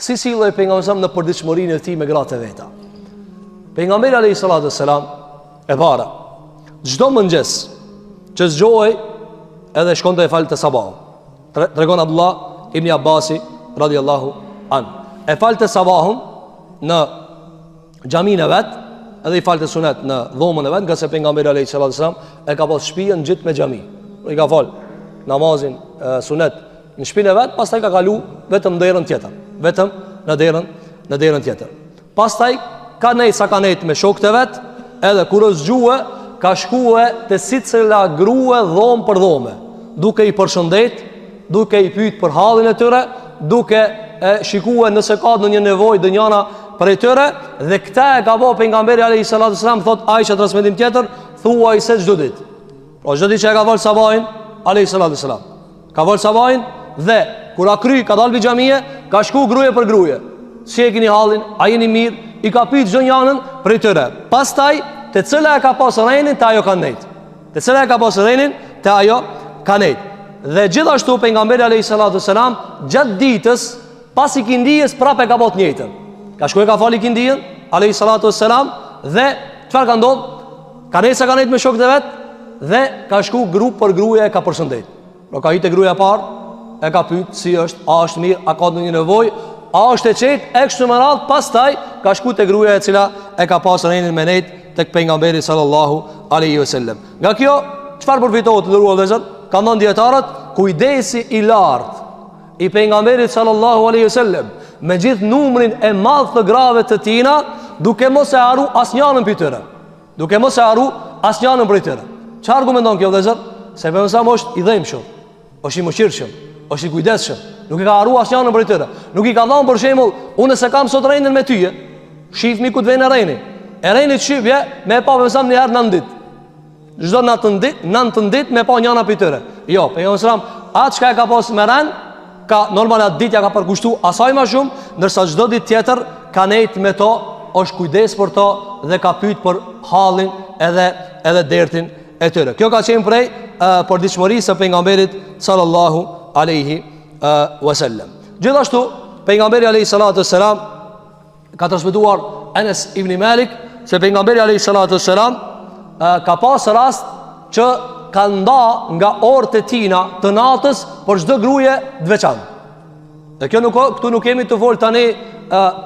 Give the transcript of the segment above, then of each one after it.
si sillej pejgamberi në përditshmërinë e tij me gratë e veta. Pejgamberi alayhi salatu wassalam e para, çdo mëngjes që zgjohej edhe shkonte e falte sabahun. Tregon Abdullah ibn Abbasi radhiyallahu an. E falte sabahun në xhamin e vet, edhe i falte sunet në dhomën e vet, nga se pejgamberi alayhi salatu wassalam e ka pas shtëpinë gjithë me xhami. I ka fal namazin sunet në shtëpinë e vet, pastaj ka kalu vetëm në derën tjetër, vetëm në derën tjetër. Pastaj ka nejt me shokët e vet, edhe kur zgjue ka shkue te sicila grua dhomë për dhome, duke i përshëndet, duke i pyet për hallin e tyre, duke shikue nëse ka ndonjë nevojë dënjana për e tyre. Dhe këta e ka bëu pejgamberi alayhi salatu wasalam, thot Aisha transmetim tjetër, thuaj se çdo ditë. Po çdo ditë që e ka fal sabahin alayhi salatu wasalam, ka fal sabahin dhe kur a kry ka dalë xhamie, ka shku gruaje për gruaje. Si e keni hallin? A jeni mirë? I ka pyet çdo njërin për tyre. Pastaj te cila e ka pasur renin, te ajo ka nejt. Te cila e ka pasur renin, te ajo ka nejt. Dhe gjithashtu pejgamberi alayhi salatu wasalam gjatë ditës pas ikindijes prapë ka bot njëjtën. Ka shkuar ka fali ikindijen alayhi salatu wasalam dhe çfarë ka ndodhur? Ka nejt me shokët e vet dhe ka shku grup për gruaje e ka përshëndet. Pra ka hite gruaja parë, e ka pyet si është, a është mirë, a ka ndonjë nevojë, a është e qetë, e kështu me radhë. Pastaj ka shku te gruaja e cila e ka pasur renin me nejt tek pejgamberi sallallahu alaihi wasallam. Nga kjo çfarë përfitohet të dëruar vëllezër? Ka ndonjë dietarët, kujdesi i lartë i pejgamberit sallallahu alaihi wasallam me gjithë numrin e madh të grave të tina, duke mos e haru asnjërin prej tyre. Duke mos e haru asnjërin prej tyre. Çfarë argumenton kjo vëllezër? Se pejgamberi është i dhëmshëm, është i mëshirshëm, është i kujdesshëm. Nuk i ka haru asnjërin prej tyre. Nuk i ka dhënë për shembull, unë se kam sot renin me ty, shifni ku të vjen reni. E reni të shifje me pa pejgamberi një herë 9 ditë. Çdo 9 ditë me pa njëna prej tyre. Jo, pejgamberi atë çka e ka pas me ren, ka normal atë ditë ja ka përkushtu asaj më shumë, ndërsa çdo ditë tjetër ka nejt me to, është kujdes për to dhe ka pyet për hallin edhe dertin e tyre. Kjo ka qenë prej përditshmërisë së pejgamberit sallallahu alaihi wasallam. Gjithashtu pejgamberi alayhi salatu wassalam ka transmetuar Anas ibn Malik se pejgamberi alayhi salatu wassalam ka pas rast që ka nda nga orët e tina të natës për çdo gruaje të veçantë. Dhe kjo këtu nuk kemi të folë tani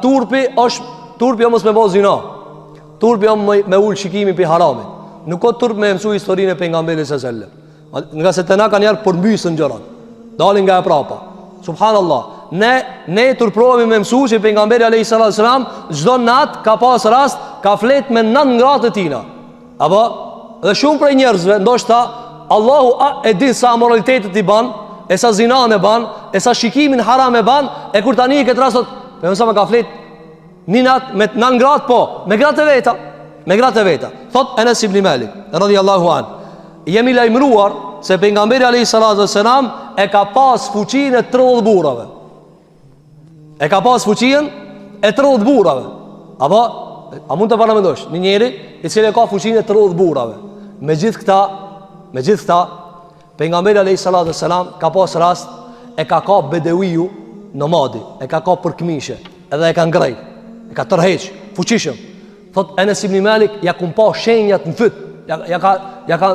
turpi mos me bëj zina. Turpi me ul shikimin për haramit. Nuk ka turp me mësu historinë e pejgamberit sallallahu alaihi wasallam. Nga se të na kanë jarë përmbysën gjërat. Dalin nga e prapa. Subhanallah. Ne turprohemi me mësu që pejgamberi alayhi salatu wasalam çdo natë ka pas rast ka flet me 9 gratë të tina. Apo dhe shumë prej njerëzve ndoshta Allahu e din sa moralitetet i ban, e sa zinan e ban, e sa shikimin haram e ban, e kur tani këtë rastot pejgamberi ka flet një natë me 9 gratë, po me gratë e veta. Me gratë e veta. Thot Anas ibn Malik radhiyallahu an, jemi lajmëruar se pejgamberi alayhi salatu wasalam e ka pas fuqinë e 30 burrave. E ka pas fuqinë e 30 burrave. Apo a mund të paramendosh një njeri i cili ka fuqinë e 30 burrave. Me gjithë këta pejgamberi alayhi salatu wasalam ka pas rast e ka bedeviu nomadi, e ka përkmishe, edhe e ka ngrejt, e ka tërheq, fuqishëm. Thot Anas ibn Malik, ja kum pa shenjat në fyt, ja ka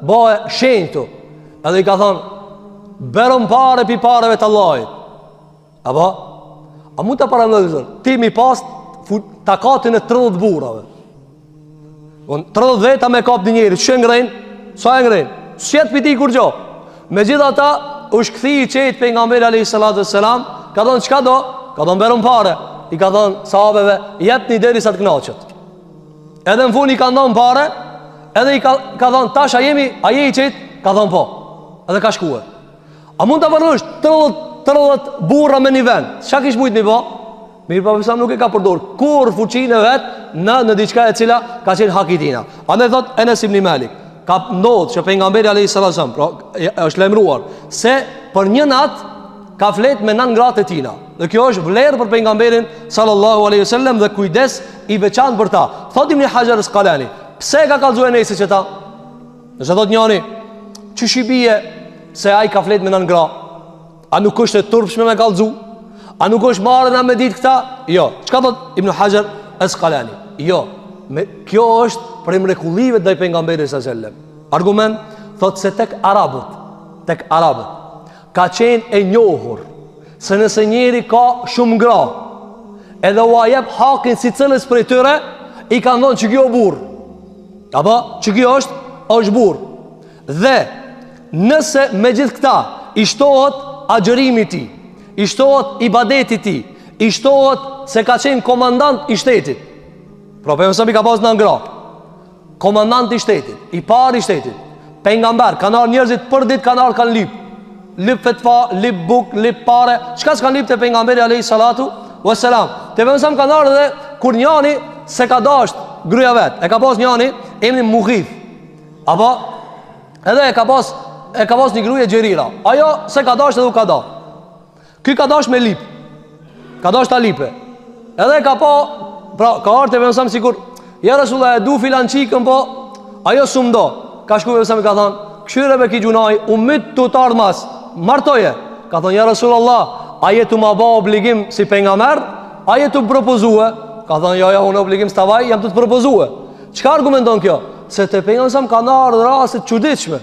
bëhe shenjtu, edhe i ka thonë, berëm pare pi pareve të Allahit. Apo, a mund të paramendojë, ti mi pas takatin e 30 burrave. 30 veta me kap një njeri, që ngrejnë? Sa e ngrejnë? Sjetë piti kur gjo. Me gjitha ta, është këthi i qetë pejgamberi alayhi salatu wassalam, ka thonë, qka do? Ka thonë, berëm pare. I ka thonë sahabeve, jep një deri sa të knaqët. Edhe në fund i ka ndonë pare, edhe i ka thonë, tash a je i qetë? Ka thonë po. Edhe ka shkue. A mund të përnësht 30 burra me një vend? Qa kish mujtë një po? Mirë pa pësam nuk e ka përdor kur fuqinë e vetë në diçka e cila ka qenë hakitina. Andaj thot Anas ibn Malik, ka ndodhë që pejgamberi alayhi salatu wasallam, pra është lajmëruar se për një natë ka flet me 9 gratë e tina. Dhe kjo është vlerë për pejgamberin sallallahu alaihi wasallam dhe kujdes i veçantë për ta. Thot Ibn Hajar al-Asqalani, pse ka kallzuar nëse që ta? Nëse thot njëri, çish i bie se ai ka flet me 9 gra? A nuk është e turpshme me kallzu? A nuk është marrë na me ditë këta? Jo. Çka thot Ibn Hajar Asqalani? Jo. Kjo është për mrekullive ndaj pejgamberit sallallahu alajhi wasallam. Argument thot se tek arabët ka qenë e njohur se nëse njeri ka shumë gra, edhe u jep hakin si cilës prej tyre, i kanë thonë që kjo burr. Apo që kjo është burr. Dhe nëse me gjithë këta i shtohet agjërimi ti, i shtohet ibadeti ti, i shtohet se ka qenë komandant i shtetit. Pra për mësëm i ka pas në ngra, komandant i shtetit, i par i shtetit, pejgamber, kanë arë njerëzit për dit, kanë arë kanë lip fetfa, lip buk, lip pare. Çka s'kan lip të pejgamberi alayhi salatu wassalam? Te mësëm kanë arë dhe kur njani se ka dasht gruaja vet, e ka pas njani emrin Mughith. Apo edhe e ka pas një gruaje Gjerira. Ajo se ka dasht edhe u ka da. Ky ka dasht me lip. Ka dasht ta lipe. Edhe ka pa, pra ka ardhur te mësëm sikur, ja Rasulullah, e du filan çikën, po ajo s'u ka shkuar mësëm i ka thënë, këshyre me ki gjunaj, umit të ardhmas, martoje. Ka thonë, ja Rasulullah, a jetu ma ba obligim si pejgamber, a jetu propozue? Ka thonë, ja, unë obligim stavaj, jam të propozue. Çka argumenton kjo? Se te pejgamberi ka ardhur raste të çuditshme.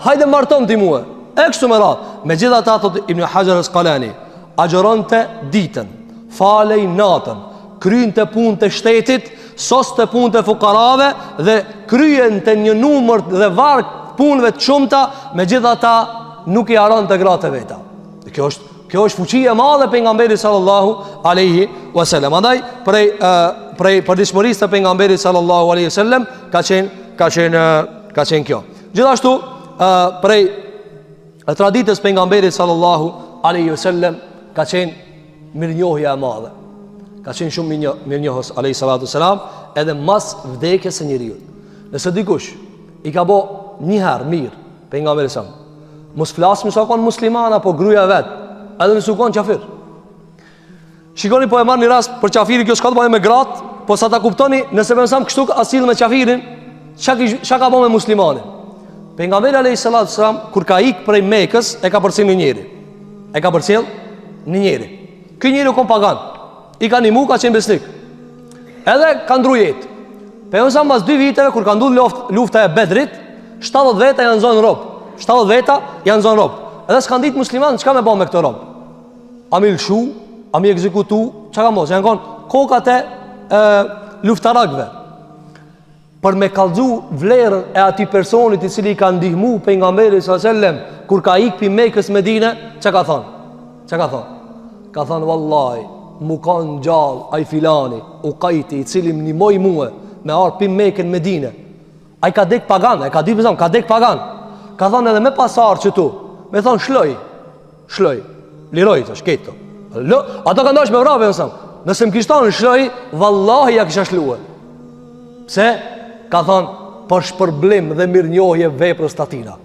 Hajde marton ti mua. E kështu me radhë. Megjithatë, thot Ibn Hajar Asqalani, agjeronte ditën, falej natën, kryente punë të shtetit, sos të punë të fukarave, dhe kryen të një numër dhe varg punëve të shumta, megjithatë nuk i haron të gratë e veta. Kjo është fuqia e madhe e pejgamberit sallallahu alaihi wasallam. Andaj prej përditshmërisë të pejgamberit sallallahu alaihi wasallam ka qenë kjo. Gjithashtu prej traditës pejgamberit sallallahu alaihi wasallam ka qenë mirënjohja e madhe. Ka qenë shumë mirënjohës alayhi salatu wasalam, edhe mas vdekjes së njeriu. Nëse dikush i ka bë një herë mirë pejgamberi sa, mos flasim se ka qenë musliman apo gruaja vet, edhe nëse u kon kafir. Shikoni, po e marr një rast për kafirin, kjo s'ka të bëjë me gratë, po sa ta kuptoni, nëse më thënë kështu asil me kafirin, çka ka bë me muslimanin. Pejgamberi alayhi salatu wasalam kur ka ik prej Mekës, e ka përcjell një njeri. Ky njeri u kon pagan. I ka një mu, ka qenë besnik. Edhe ka ndru jetë. Për nësa mas 2 viteve, kur ka ndudh lufta e Bedrit, 70 veta janë zonë rob. Edhe s'kan ditë musliman, çka me ba me këtë rob? A mi lëshu, a mi ekzekutu, çka ka mos? Janë konë kokat e luftarakve. Për me kallëzu vlerën e ati personit i cili ka ndihmu pejgamberi s.a.s. kur ka ikë pi Mekës Medine, çka ka thonë? Ka thonë, wallahi, mu kanë gjallë aj filani u kajti i cili më nimoj muë me arë për Mekën Medine. Aj ka dek pagan, ka dek pagan. Ka thonë edhe me pasarë që tu, me thonë shloj, liroj të shketo. Ato ka ndash me vrave nësëm. Nëse më kishtonë shloj, vallahi ja kisha shluë. Pse? Ka thonë për shpërblim dhe mirë njohje veprës tatina.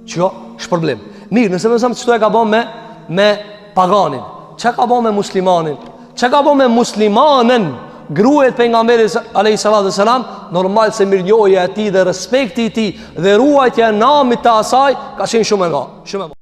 Qo? Shpërblim. Mirë, nëse më nësëm që tu e ka bo me paganin, që ka bo me muslimanin? Që ka bo me muslimanën? Gruet pejgamberit alayhi salatu wasalam, normal se mirënjohja e tij dhe respekti i tij dhe ruajtja e namit të asaj ka qenë shumë e madhe.